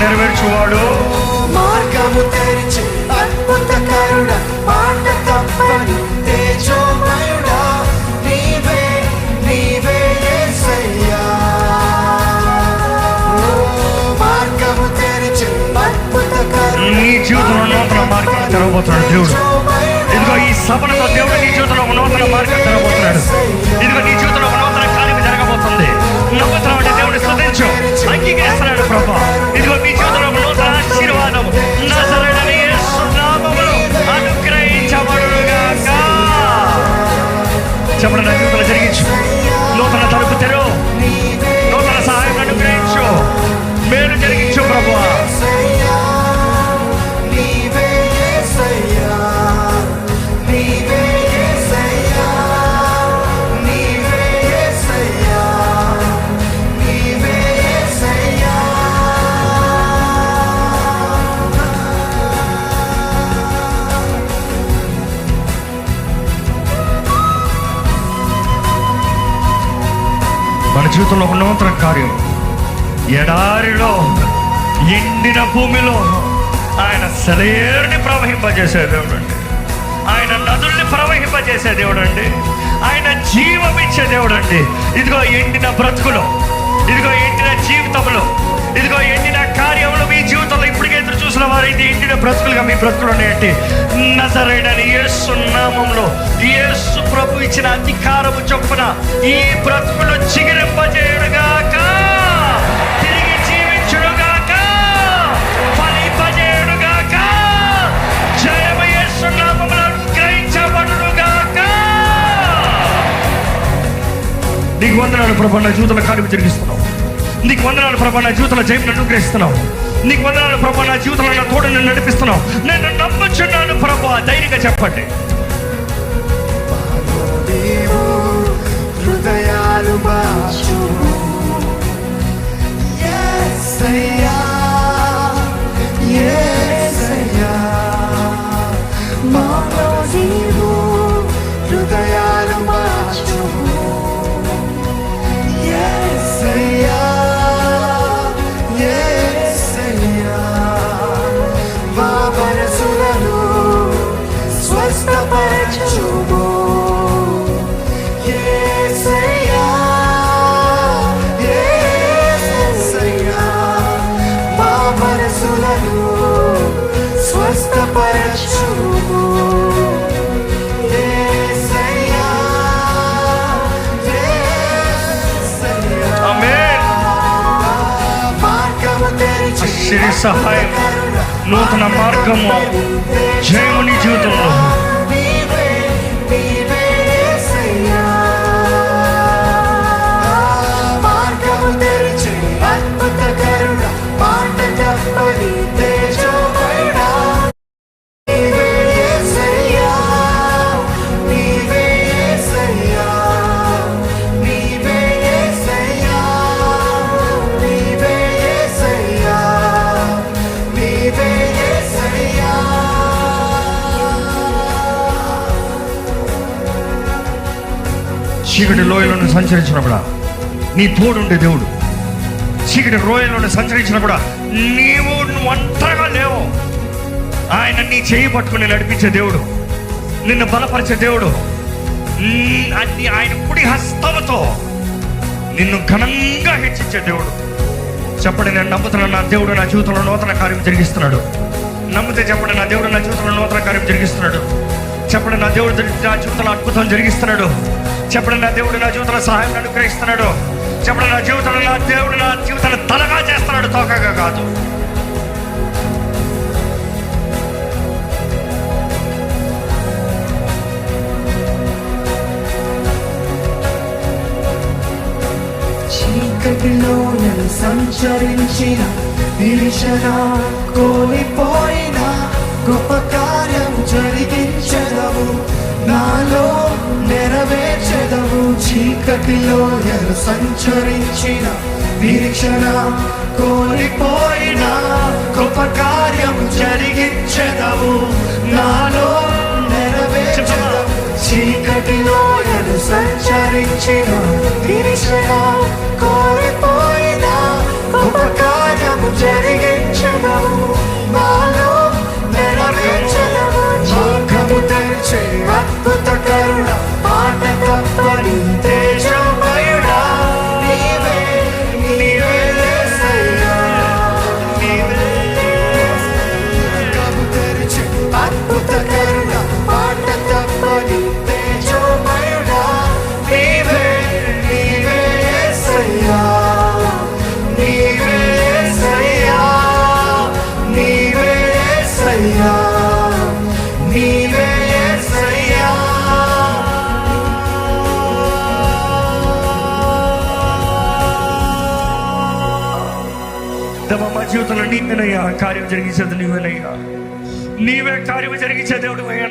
నెరవేర్చువాడు, మార్గము తెరిచి అద్భుతకరుడ, మాట తప్పని తేజోమయుడా, నీవే నీవే యేసయ్యా. మార్గము తెరిచి అద్భుతకరుడ, నీ జీవితంలో నూతన మార్గం తెరవబోతున్నాడు దేవుడు. ఇదిగో ఈ సభలతో దేవుడు నీ జీవితంలో ఒక నూతన మార్గం తెరవబోతున్నాడు. ఇదిగో నీ జీవితంలో ఒక నూతన కార్యం జరగబోతుంది. నమ్ముతున్నావు అంటే దేవుడిని స్తుతించు, అంగీకరిస్తున్నాడు ప్రభా. ఇదిగో మీ జీవితంలో ఒక నూతన ఆశీర్వాదం నజరేయుడైన యేసు నామములో అనుగ్రహించబడునుగాక. చెప్పండి, నా జీవితంలో జరిగించు, నూతన తలుపు తెరువు, నూతన సహాయం అనుగ్రహించు, మేలు జరిగించు ప్రభువా. మన జీవితంలో ఒక నూతన కార్యం, ఎడారిలో ఎండిన భూమిలో ఆయన సెలయేరుని ప్రవహింపజేసే దేవుడు అండి. ఆయన నదుల్ని ప్రవహింపజేసే దేవుడు అండి. ఆయన జీవం ఇచ్చే దేవుడు అండి. ఇదిగో ఎండిన బ్రతుకులో, ఇదిగో ఎండిన జీవితంలో, ఇదిగో ఎండిన కార్యంలో మీ జీవితంలో ఇప్పటికే ఎదురు చూసిన వారైతే ఎండిన బ్రతుకులుగా మీ బ్రతుకులు ఉన్నాయంటే నజరేయుడైన యేసు నామములో యేసు ప్రభు ఇచ్చిన అధికారము చొప్పున ఈ బ్రతుకులు చిగురింపజేయుడుగాక, తిరిగి జీవించుడుగాక, ఫలింపజేయుడుగాక, జయము యేసు నామములో గ్రహించబడునుగాక. నీకు వందనాలు ప్రభు, నా జీవితంలో కార్యం జరిగిస్తున్నావు. నీకు వందనాలు ప్రభు, నా జీవితంలో జయం అనుగ్రహిస్తున్నావు. నీకు వందనాలు ప్రభు, నా జీవితంలో నా తోడుని నడిపిస్తున్నావు. నేను నమ్ముచున్నాను ప్రభు. ధైర్యంగా చెప్పండి. హృదయాలు మార్చు యేసయ్యా, యేసయ్యా. మాలో నీవు హృదయాలు మార్చు యేసయ్యా, యేసయ్యా. మా మనసులను స్వస్థపరచుము యేసయ్యా, యేసయ్యా. మా మనసులను స్వస్థపరచుము యేసయ్యా, యేసయ్యా. ఆమేన్. మార్గము తెరిచి ఆశ్చర్య సహాయం, నూతన మార్గము, జయము నీ జీవితంలో. నీవే నీవే యేసయ్యా. మార్గము తెరిచి అద్భుతకరుడ, మాట తప్పని తేజోమయుడా, నీవే యేసయ్యా, నీవే యేసయ్యా, నీవే యేసయ్యా, నీవే యేసయ్యా, నీవే యేసయ్యా. చీకటి లోయలను సంచరించినప్పుడు నీ తోడుండే దేవుడు. చీకటి లోయలను సంచరించినప్పుడు నీవు ఒంటరిగా లేవు. ఆయన నీ చేయి పట్టుకుని నడిపించే దేవుడు, నిన్ను బలపరిచే దేవుడు. ఆయన కుడి హస్తముతో నిన్ను ఘనంగా హెచ్చించే దేవుడు. చెప్పండి, నేను నమ్ముతున్నా నా దేవుడు నా జీవితంలో నూతన కార్యం జరిగిస్తున్నాడు. నమ్మితే చెప్పండి, నా దేవుడు నా జీవితంలో నూతన కార్యం జరిగిస్తున్నాడు. చెప్పండి, నా దేవుడు నా జీవితంలో అద్భుతం జరిగిస్తున్నాడు. చెప్పండి, నా దేవుడు నా జీవితంలో సహాయం అనుగ్రహిస్తున్నాడు. చెప్పండి, నా జీవితంలో నా దేవుడు నా జీవితాన్ని తలగా చేస్తున్నాడు, తోకగా కాదు. చీకటిలో నేను సంచరించిన, నిరీక్షణ కోల్పోయిన, గొప్ప కార్యం జరిగించదవు, నాలో నెరవేర్చెదవు. చీకటిలో నేను సంచరించిన, నిరీక్షణ కోల్పోయిన, గొప్ప కార్యం జరిగించదవు, నాలో నెరవేర్చెదవు. చీకటిలో నేను సంచరించిన, నిరీక్షణ కోల్పోయిన, గొప్ప కార్యము జరిగించ దేవా, మా జీవితంలో నీవేనయ్యా కార్యం జరిగించేది, నీవేనయ్యా. నీవే కార్యం జరిగించే దేవుడు అయ్యా.